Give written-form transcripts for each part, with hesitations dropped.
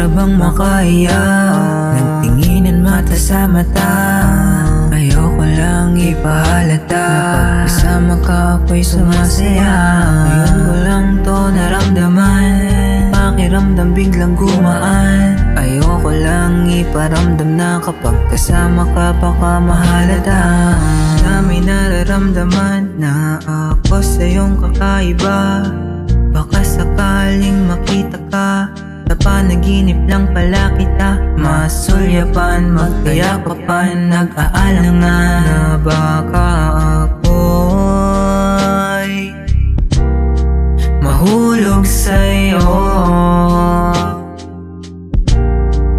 para bang makaiya, nagtinginan mata sa mata. Ayoko lang ipahalata, kasama ka ako'y sumasaya. Ngayon ko lang to naramdaman, pakiramdam biglang gumaan. Ayoko lang iparamdam na kapag kasama ka baka mahalata. Na may nararamdaman na ako sa iyong kakaiba. Baka sakaling makita ka, sa panaginip lang pala kita masulyapan, magkayapapan, nag-aalangan na baka ako'y mahulog sa'yo,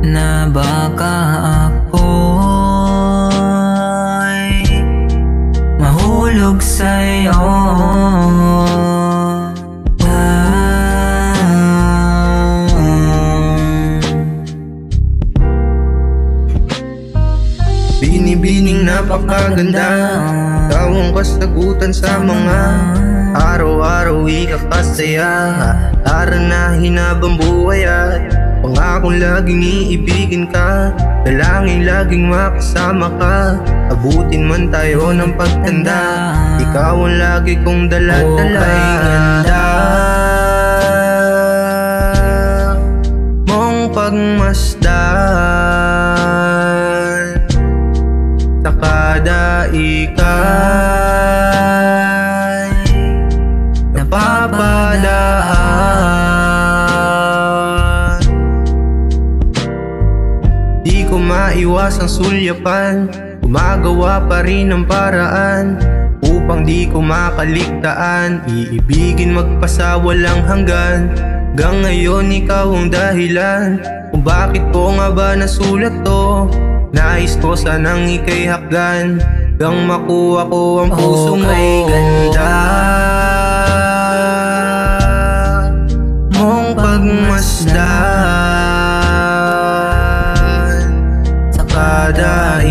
na baka ako'y mahulog sa'yo. Binibining napakaganda, ikaw ang kasagutan sa mga araw-araw ikakasaya. Aranahin habang buhay at pangakong laging iibigin ka, dalangin laging makasama ka, abutin man tayo ng pagtanda. Ikaw ang lagi kong dala-dala. Okay, ganda mong pagmasdan sa kada ika'y napapadaan. Di ko maiwasang sulyapan, gumagawa pa rin ng paraan upang di ko makaligtaan. Iibigin magpasawalang hanggan, hanggang ngayon ikaw ang dahilan kung bakit ko nga ba nasulat to. Nais ko sanang ika'y hakdan, hanggang makuha ko ang puso mo. Okay, ganda mong pagmasdan sa kada